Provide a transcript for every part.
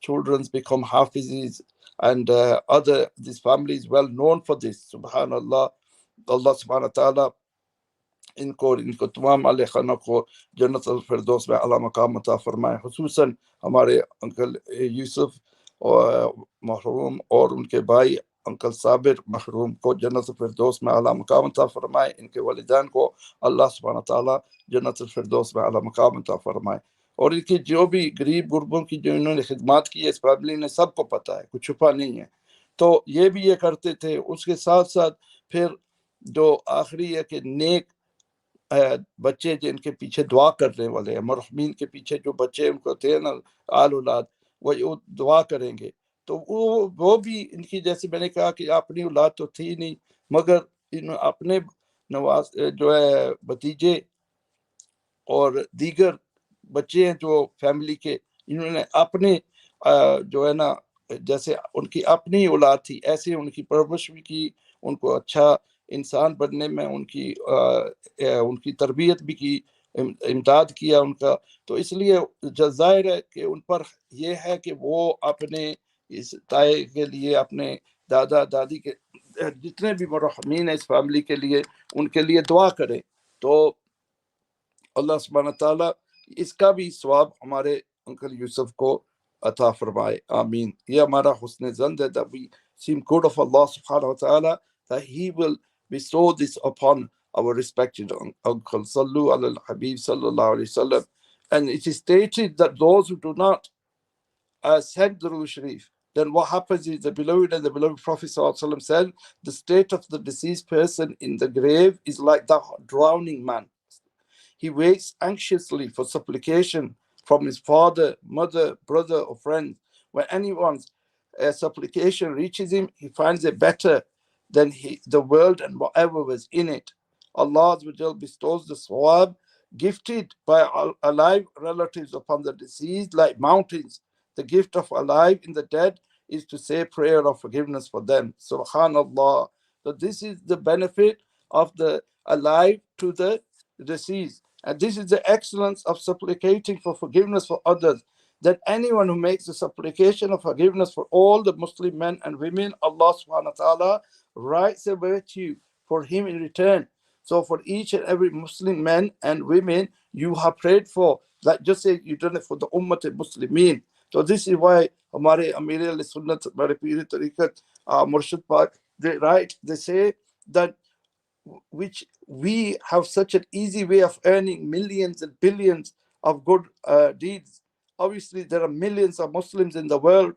children become hafizis, and other this family is well known for this. Subhanallah. Allah subhanahu wa ta'ala इनको तमाम अहले खाना को जन्नत अल फिरदौस में अला मकाम अता फरमाए। हुसूसन हमारे अंकल यूसुफ और मरहूम और उनके भाई अंकल साबिर मरहूम को जन्नत अल फिरदौस में अला मकाम अता फरमाए। इनके वालिदैन को अल्लाह सुब्हानहू व तआला जन्नत अल फिरदौस में अला मकाम अता फरमाए। और इनकी जो भी गरीब गुरबों की जो इन्होंने खिदमत की है इस फैमिली ने, सबको पता है, कुछ छुपा नहीं है। तो ये भी ये करते थे। उसके साथ साथ फिर जो आखिरी है कि नेक बच्चे जिनके पीछे दुआ करने वाले हैं, मरहूमीन के पीछे जो बच्चे उनको थे ना, आल औलाद, वो दुआ करेंगे। तो वो भी इनकी, जैसे मैंने कहा कि अपनी औलाद तो थी नहीं, मगर इन अपने नवाज जो है भतीजे और दीगर बच्चे हैं जो फैमिली के, इन्होंने अपने जो है ना, जैसे उनकी अपनी औलाद थी ऐसे उनकी परवरिश भी की, उनको अच्छा इंसान बनने में उनकी तरबियत भी की, इमदाद किया उनका। तो इसलिए जाहिर है कि उन पर यह है कि वो अपने इस ताए के लिए, अपने दादा दादी के जितने भी मरहूमीन है इस फैमिली के लिए, उनके लिए दुआ करें। तो अल्लाह सुब्हानहू व तआला इसका भी सवाब हमारे अंकल यूसुफ को अता फरमाए। आमीन। ये हमारा हुस्न ज़न्न है, that we seem good of Allah subhanahu wa ta'ala, that he will bestow this upon our respected uncle. Sallu ala al-Habib sallallahu alayhi wa sallam. And it is stated that those who do not said Durood Sharif, then what happens is the beloved and the beloved Prophet ﷺ said, the state of the deceased person in the grave is like the drowning man. He waits anxiously for supplication from his father, mother, brother, or friend. When anyone's supplication reaches him, he finds it better than the world and whatever was in it. Allah Azza wa Jal bestows the Sawab gifted by alive relatives upon the deceased like mountains. The gift of alive in the dead is to say prayer of forgiveness for them. Subhanallah. So this is the benefit of the alive to the deceased. And this is the excellence of supplicating for forgiveness for others. That anyone who makes a supplication of forgiveness for all the Muslim men and women, Allah subhanahu wa ta'ala writes a virtue for him in return. So for each and every Muslim man and women you have prayed for, like just say you done it for the Ummah al-Muslimin. So this is why Hamare Amir al-Sunnat, Hamare Piri Tariqat, Murshid Pak, they say that which we have such an easy way of earning millions and billions of good deeds. Obviously, there are millions of Muslims in the world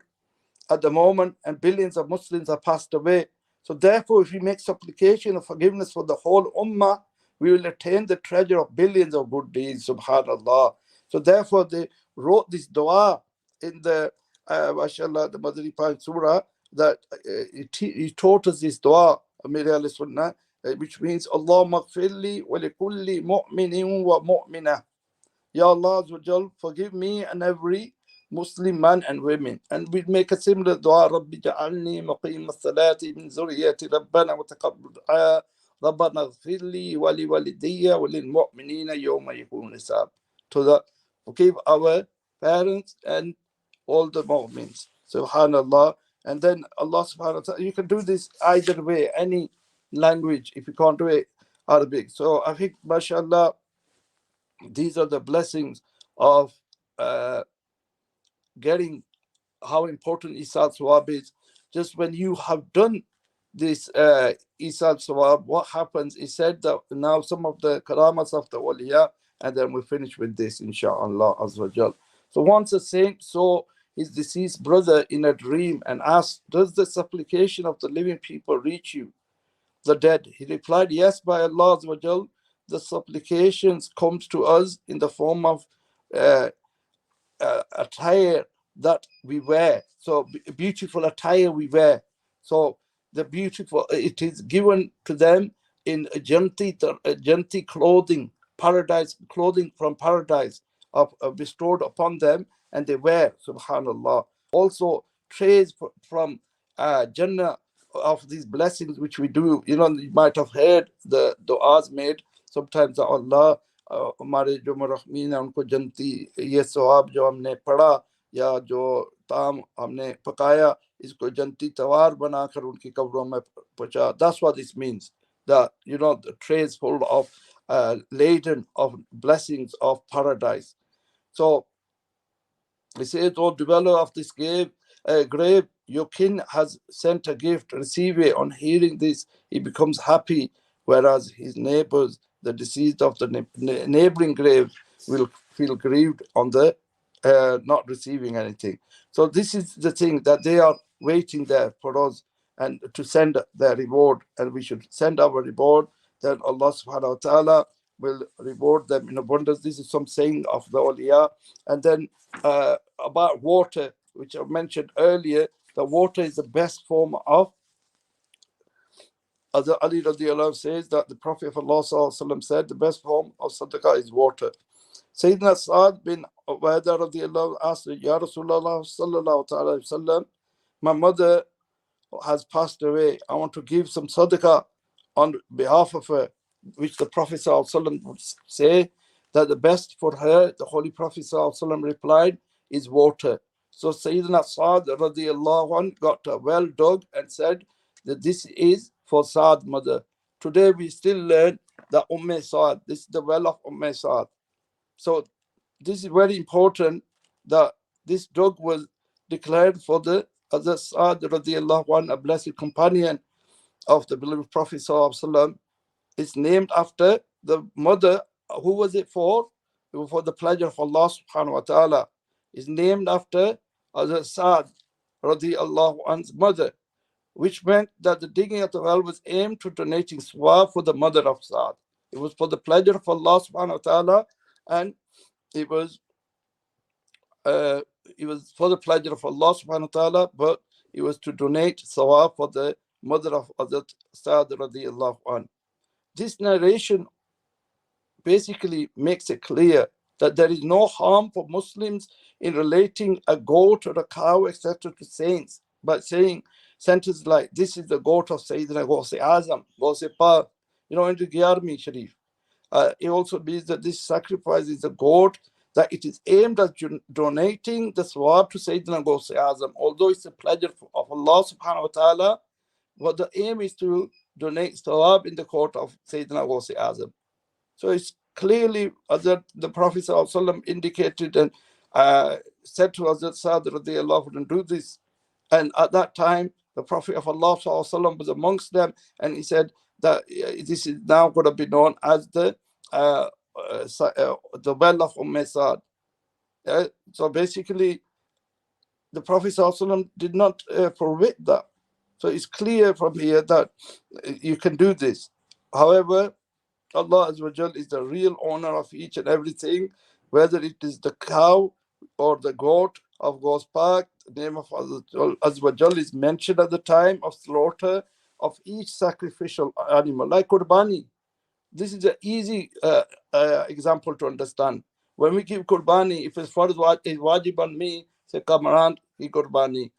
at the moment, and billions of Muslims have passed away. So therefore, if we make supplication of forgiveness for the whole ummah, we will attain the treasure of billions of good deeds, subhanallah. So therefore, they wrote this dua in the, mashallah, the Madri Pak Surah, that he taught us this dua, Amir al-Sunnah, which means, Allahumma gfirli wa likulli mu'minin wa mu'minah. Ya Allah Azza wa Jal, forgive me and every Muslim man and women. And we make a similar dua, Rabbi ja'alni maqim as-salati min zuriyati Rabbana wa taqabbal du'a, Rabbana gfirli wa li walidayya wa lil mu'minina yawma yakun hisab. Forgive our parents and all the mu'mins. Subhanallah. And then Allah subhanahu wa ta'ala, you can do this either way, any language, if you can't do it Arabic. So I think, mashallah, these are the blessings of getting how important Issal Sawab is. Just when you have done this Issal Sawab, what happens is said that now some of the karamas of the awliya, and then we finish with this, inshallah azza wa jal. So once a saint saw his deceased brother in a dream and asked, does the supplication of the living people reach you, the dead? He replied, yes, by Allah Azza wa Jal, the supplications comes to us in the form of attire that we wear. So beautiful attire we wear. So the beautiful, it is given to them in janti clothing, paradise clothing from paradise of bestowed upon them, and they wear, subhanallah. Also trays from Jannah of these blessings which we do. You might have heard the du'as made sometimes, Allah हमारे जो मरहमीन हैं उनको जन्नती ये सवाब जो हमने पढ़ा या जो ताम हमने पकाया, इसको जन्नती तवार बनाकर उनकी कब्रों में पहुंचा. That's what this means. The the trays full of laden of blessings of paradise. So he says, "O dweller of this grave, your king has sent a gift. Receive it." On hearing this, he becomes happy, whereas his neighbors, the deceased of the neighboring graves, will feel grieved on the not receiving anything. So this is the thing, that they are waiting there for us and to send their reward, and we should send our reward. Then Allah subhanahu wa ta'ala will reward them in abundance. This is some saying of the awliya. And then about water, which I mentioned earlier, the water is the best form of, as Ali radiallahu anhu says, that the Prophet of Allah sallallahu alaihi wasallam said, the best form of sadaqah is water. Sayyidina Sa'ad bin Ubadah radiallahu asked, Ya Rasulullah sallallahu alaihi wasallam, my mother has passed away. I want to give some sadaqah on behalf of her, which the Prophet ﷺ would say that the best for her, the Holy Prophet ﷺ replied, is water. So Sayyidina Sa'd radiallahu anhu got a well dug and said that this is for Sa'd mother. Today we still learn the Sa'd. This is the well of Sa'd. So this is very important, that this dog was declared for the Hazrat Sa'd radiallahu anhu, a blessed companion of the beloved Prophet sallallahu alaihi wasallam. It's named after the mother. Who was it for? It was for the pleasure of Allah subhanahu wa ta'ala. It's named after Hazrat Sa'd radiallahu anhu's mother, which meant that the digging of the well was aimed to donating Sawab for the mother of Sa'd. It was for the pleasure of Allah subhanahu wa ta'ala, and it was for the pleasure of Allah subhanahu wa ta'ala, but it was to donate Sawab for the mother of Hazrat Sa'd radiallahu anhu. This narration basically makes it clear that there is no harm for Muslims in relating a goat or a cow, etc., to saints, but saying sentences like, this is the goat of Sayyidina Ghaus Azam, Ghaus Pa, in the Giyarmi Sharif. It also means that this sacrifice is a goat, that it is aimed at donating the Sawab to Sayyidina Ghaus Azam. Although it's a pleasure of Allah subhanahu wa ta'ala, but the aim is to donate Sawab in the court of Sayyidina Ghaus Azam. So it's clearly that the Prophet ﷺ indicated and said to Hazrat Sa'd radiallahu anhu, do this. And at that time, the Prophet of Allah ﷺ was amongst them, and he said that this is now going to be known as the well of Sa'd. So basically, the Prophet ﷺ did not forbid that. So it's clear from here that you can do this. However, Allah Azza wa Jal is the real owner of each and everything, whether it is the cow or the goat of Ghaus Pak. The name of Allah Azza wa Jal is mentioned at the time of slaughter of each sacrificial animal, like Qurbani. This is an easy example to understand. When we give Qurbani, if it's Farz is wajib on me, say Kamaran ki Qurbani,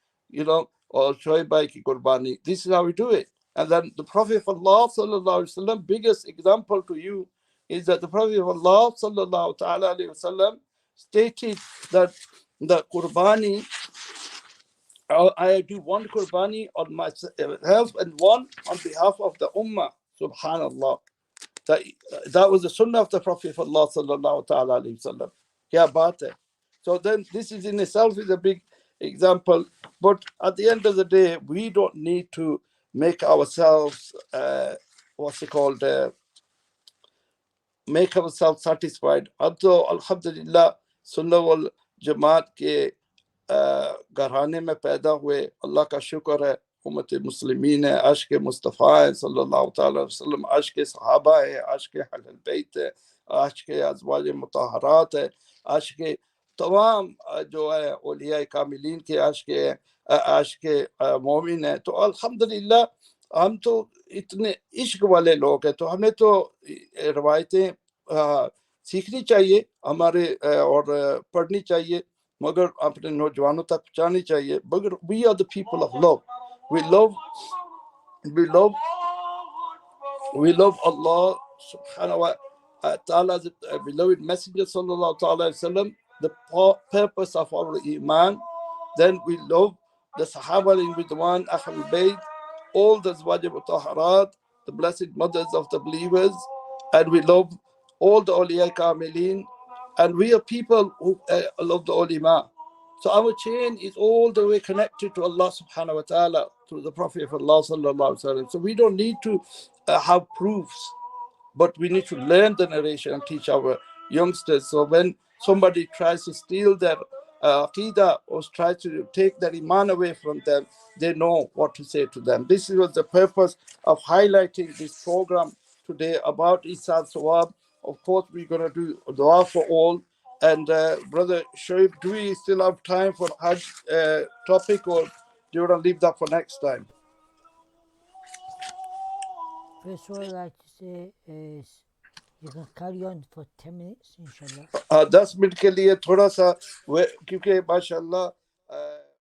or Shoaibai ki Qurbani. This is how we do it. And then the Prophet of Allah sallallahu alaihi wasallam, biggest example to you is that the Prophet of Allah sallallahu alaihi wasallam stated that the Qurbani, I do one Qurbani on myself and one on behalf of the Ummah. Subhanallah. That was the Sunnah of the Prophet of Allah sallallahu alaihi wasallam. Kya baat hai. So then this is in itself is a big example. But at the end of the day, we don't need to make ourselves, make ourselves satisfied. Although, alhamdulillah, Sunnah wal Jamaat ke घराने में पैदा हुए, अल्लाह का शुक्र है, उम्मत मुस्लिमीन है, आशिक मुस्तफ़ा है सल्लल्लाहु अलैहि वसल्लम, आशिक सहाबा है, आशिक अहल बैत है, आशिक अज़वाज मुतहरात है, आशिक तमाम जो है औलिया कामिलीन के आशिक मोमिन है. तो अल्हम्दुलिल्लाह हम तो इतने इश्क वाले लोग हैं, तो हमें तो रवायतें सीखनी चाहिए हमारे और पढ़नी चाहिए, मगर अपने नौजवानों तक पहुंचानी चाहिए. मगर we are the people of love. We love Allah subhanahu wa ta'ala's beloved messenger sallallahu alaihi wasallam. The purpose of our iman Then we love the Sahaba in Ridwan, Ahlul Bayt, all the Zawajib Taharat, the blessed mothers of the believers, and we love all the Awliya Kamilin, and we are people who love the ulama. So our chain is all the way connected to Allah subhanahu wa ta'ala through the Prophet of Allah sallallahu alaihi wasallam. So we don't need to have proofs, but we need to learn the narration and teach our youngsters. So when somebody tries to steal their aqidah or tries to take their iman away from them, they know what to say to them. This was the purpose of highlighting this program today about Issal Sawab. Of course, we're going to do dua for all. And Brother Shoaib, do we still have time for Hajj topic, or do you want to leave that for next time? First of all, I'd like to say is you can carry on for 10 minutes, inshallah. 10 minute के लिए थोड़ा सा क्योंकि माशाल्लाह